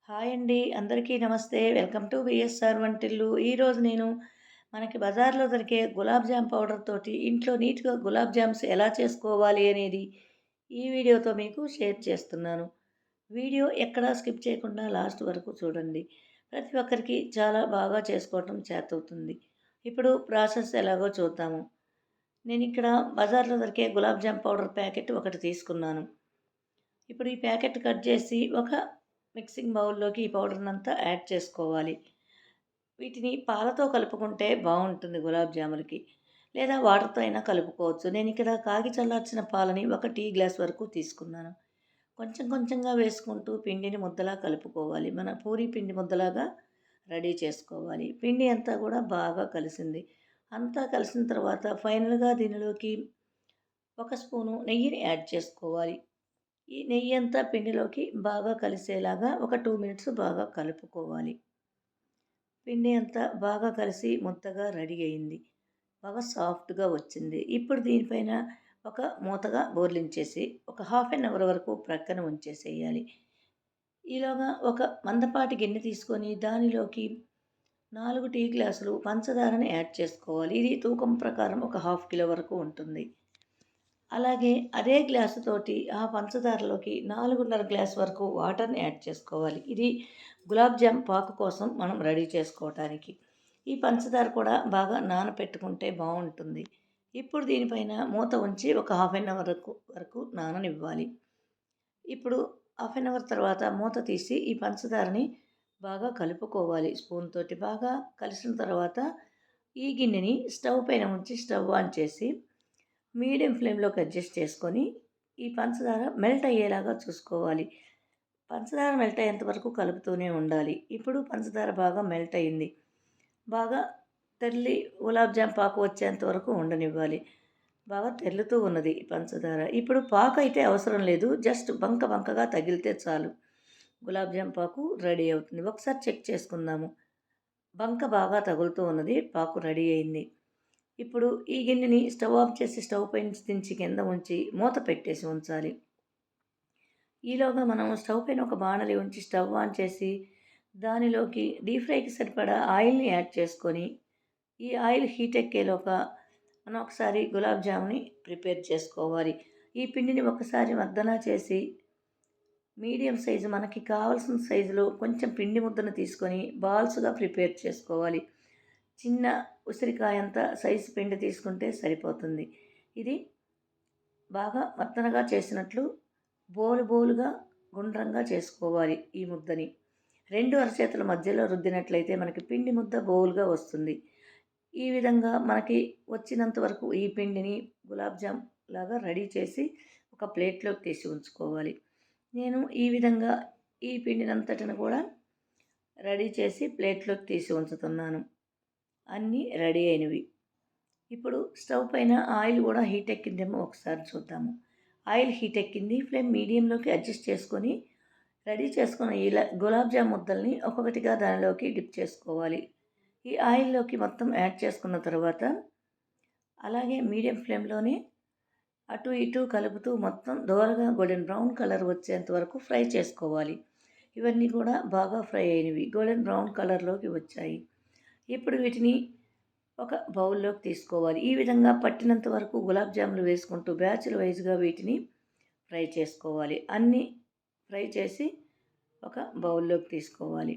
Hi అండి. అందరికీ నమస్తే. వెల్కమ్ టు వీఎస్ఆర్ వంటిల్లు. ఈరోజు నేను మనకి బజార్‌లో దొరికే గులాబ్ జామ్ పౌడర్ తోటి ఇంట్లో నీట్‌గా గులాబ్ జామ్స్ ఎలా చేసుకోవాలి అనేది ఈ వీడియోతో మీకు షేర్ చేస్తున్నాను. వీడియో ఎక్కడా స్కిప్ చేయకుండా లాస్ట్ వరకు చూడండి. ప్రతి ఒక్కరికి చాలా బాగా చేసుకోవటం చేతవుతుంది. ఇప్పుడు ప్రాసెస్ ఎలాగో చూద్దాము. నేనిక్కడ బజార్‌లో దొరికే గులాబ్ జామ్ పౌడర్ ప్యాకెట్ ఒకటి తీసుకున్నాను. ఇప్పుడు ఈ ప్యాకెట్ కట్ చేసి ఒక మిక్సింగ్ బౌల్‌లోకి ఈ పౌడర్‌నంతా యాడ్ చేసుకోవాలి. వీటిని పాలతో కలుపుకుంటే బావుంటుంది గులాబ్ జాములకి. లేదా వాటర్‌తో అయినా కలుపుకోవచ్చు. నేనిక్కడ కాగి చల్లార్చిన పాలని ఒక టీ గ్లాస్ వరకు తీసుకున్నాను. కొంచెం కొంచెంగా వేసుకుంటూ పిండిని ముద్దలా కలుపుకోవాలి. మన పూరీ పిండి ముద్దలాగా రెడీ చేసుకోవాలి. పిండి అంతా కూడా బాగా కలిసింది. అంతా కలిసిన తర్వాత ఫైనల్‌గా దీనిలోకి ఒక స్పూను నెయ్యిని యాడ్ చేసుకోవాలి. ఈ నెయ్యంతా పిండిలోకి బాగా కలిసేలాగా ఒక 2 మినిట్స్ బాగా కలుపుకోవాలి. పిండి అంతా బాగా కలిసి ముద్దగా రెడీ అయింది. బాగా సాఫ్ట్‌గా వచ్చింది. ఇప్పుడు దీనిపైన ఒక మూతగా బోర్లించేసి ఒక హాఫ్ అన్ అవర్ వరకు ప్రక్కన ఉంచేసేయాలి. ఈలోగా ఒక మందపాటి గిన్నె తీసుకొని దానిలోకి 4 టీ గ్లాసులు పంచదారని యాడ్ చేసుకోవాలి. ఇది తూకం ప్రకారం ఒక హాఫ్ కిలో వరకు ఉంటుంది. అలాగే అదే గ్లాసుతోటి ఆ పంచదారలోకి 4:30 గ్లాస్ వరకు వాటర్‌ని యాడ్ చేసుకోవాలి. ఇది గులాబ్ జామ్ పాకు కోసం మనం రెడీ చేసుకోవటానికి. ఈ పంచదార కూడా బాగా నానపెట్టుకుంటే బావుంటుంది. ఇప్పుడు దీనిపైన మూత ఉంచి ఒక హాఫ్ అన్ అవర్ వరకు నాననివ్వాలి. ఇప్పుడు హాఫ్ అన్ అవర్ తర్వాత మూత తీసి ఈ పంచదారని బాగా కలుపుకోవాలి స్పూన్ తోటి. బాగా కలిసిన తర్వాత ఈ గిన్నెని స్టవ్ పైన ఉంచి స్టవ్ ఆన్ చేసి మీడియం ఫ్లేమ్‌లోకి అడ్జస్ట్ చేసుకొని, ఈ పంచదార మెల్ట్ అయ్యేలాగా చూసుకోవాలి. పంచదార మెల్ట్ అయ్యేంత వరకు కలుపుతూనే ఉండాలి. ఇప్పుడు పంచదార బాగా మెల్ట్ అయింది. బాగా తెల్లి గులాబ్ జామ్ పాకు వచ్చేంత వరకు ఉండనివ్వాలి. బాగా తెర్లుతూ ఉన్నది ఈ పంచదార. ఇప్పుడు పాకైతే అవసరం లేదు. జస్ట్ బంక బంకగా తగిలితే చాలు. గులాబ్ జామ్ పాకు రెడీ అవుతుంది. ఒకసారి చెక్ చేసుకుందాము. బంక బాగా తగులుతూ ఉన్నది. పాకు రెడీ అయింది. ఇప్పుడు ఈ గిన్నెని స్టవ్ ఆఫ్ చేసి స్టవ్ పై నుంచి దించి కింద ఉంచి మూత పెట్టేసి ఉంచాలి. ఈలోగా మనం స్టవ్ పైన ఒక బాణలి ఉంచి స్టవ్ ఆన్ చేసి దానిలోకి డీప్ ఫ్రైకి సరిపడా ఆయిల్‌ని యాడ్ చేసుకొని, ఈ ఆయిల్ హీట్ ఎక్కేలోగా మనం ఒకసారి గులాబ్ జామ్‌ని ప్రిపేర్ చేసుకోవాలి. ఈ పిండిని ఒకసారి మర్దనా చేసి మీడియం సైజు మనకి కావాల్సిన సైజులో కొంచెం పిండి ముద్దను తీసుకొని బాల్స్‌గా ప్రిపేర్ చేసుకోవాలి. చిన్న ఉసిరికాయంత సైజు పిండి తీసుకుంటే సరిపోతుంది. ఇది బాగా మత్తనగా చేసినట్లు బోలుగా గుండ్రంగా చేసుకోవాలి ఈ ముద్దని. 2 అరచేతుల మధ్యలో రుద్దినట్లయితే మనకి పిండి ముద్ద బోలుగా వస్తుంది. ఈ విధంగా మనకి వచ్చినంత వరకు ఈ పిండిని గులాబ్ జామ్ లాగా రెడీ చేసి ఒక ప్లేట్‌లోకి తీసి ఉంచుకోవాలి. నేను ఈ విధంగా ఈ పిండినంతటిని కూడా రెడీ చేసి ప్లేట్‌లోకి తీసి ఉంచుతున్నాను. అన్నీ రెడీ అయినవి. ఇప్పుడు స్టవ్ పైన ఆయిల్ కూడా హీట్ ఎక్కిందేమో ఒకసారి చూద్దాము. ఆయిల్ హీట్ ఎక్కింది. ఫ్లేమ్ మీడియంలోకి అడ్జస్ట్ చేసుకొని రెడీ చేసుకున్న గులాబ్ జామ్ ముద్దల్ని ఒక్కొక్కటిగా దానిలోకి డిప్ చేసుకోవాలి. ఈ ఆయిల్లోకి మొత్తం యాడ్ చేసుకున్న తర్వాత అలాగే మీడియం ఫ్లేమ్‌లోనే అటు ఇటు కలుపుతూ మొత్తం దోరగా గోల్డెన్ బ్రౌన్ కలర్ వచ్చేంత వరకు ఫ్రై చేసుకోవాలి. ఇవన్నీ కూడా బాగా ఫ్రై అయినవి. గోల్డెన్ బ్రౌన్ కలర్‌లోకి వచ్చాయి. ఇప్పుడు వీటిని ఒక బౌల్‌లోకి తీసుకోవాలి. ఈ విధంగా పట్టినంత వరకు గులాబ్ జాములు వేసుకుంటూ బ్యాచుల వైస్‌గా వీటిని ఫ్రై చేసుకోవాలి. అన్నీ ఫ్రై చేసి ఒక బౌల్‌లోకి తీసుకోవాలి.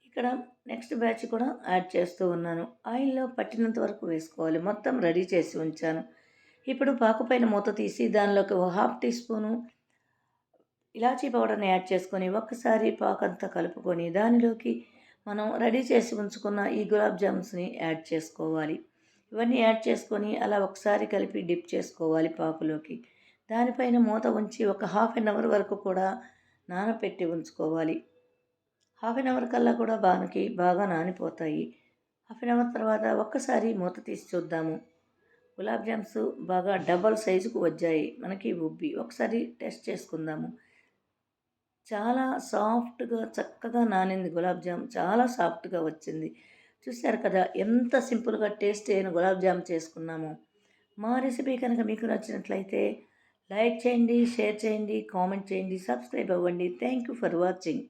ఇక్కడ నెక్స్ట్ బ్యాచ్ కూడా యాడ్ చేస్తూ ఉన్నాను. ఆయిల్‌లో పట్టినంత వరకు వేసుకోవాలి. మొత్తం రెడీ చేసి ఉంచాను. ఇప్పుడు పాకు పైన మూత తీసి దానిలోకి ఒక హాఫ్ టీ స్పూను ఇలాచీ పౌడర్‌ని యాడ్ చేసుకొని ఒక్కసారి పాకంతా కలుపుకొని దానిలోకి మనం రెడీ చేసి ఉంచుకున్న ఈ గులాబ్ జామ్స్‌ని యాడ్ చేసుకోవాలి. ఇవన్నీ యాడ్ చేసుకొని అలా ఒకసారి కలిపి డిప్ చేసుకోవాలి పాకులోకి. దానిపైన మూత ఉంచి ఒక హాఫ్ అన్ అవర్ వరకు కూడా నానపెట్టి ఉంచుకోవాలి. హాఫ్ అన్ అవర్ కల్లా కూడా మనకి బాగా నానిపోతాయి. హాఫ్ అన్ అవర్ తర్వాత ఒక్కసారి మూత తీసి చూద్దాము. గులాబ్ జామ్స్ బాగా డబల్ సైజుకు వచ్చాయి. మనకి ఉబ్బి. ఒకసారి టెస్ట్ చేసుకుందాము. చాలా సాఫ్ట్‌గా చక్కగా నానింది గులాబ్ జామ్. చాలా సాఫ్ట్‌గా వచ్చింది. చూసారు కదా! ఎంత సింపుల్‌గా టేస్టీ అయిన గులాబ్ జామ్ చేసుకున్నామో. మా రెసిపీ కనుక మీకు నచ్చినట్లయితే లైక్ చేయండి, షేర్ చేయండి, కామెంట్ చేయండి, సబ్స్క్రైబ్ అవ్వండి. Thank you for watching.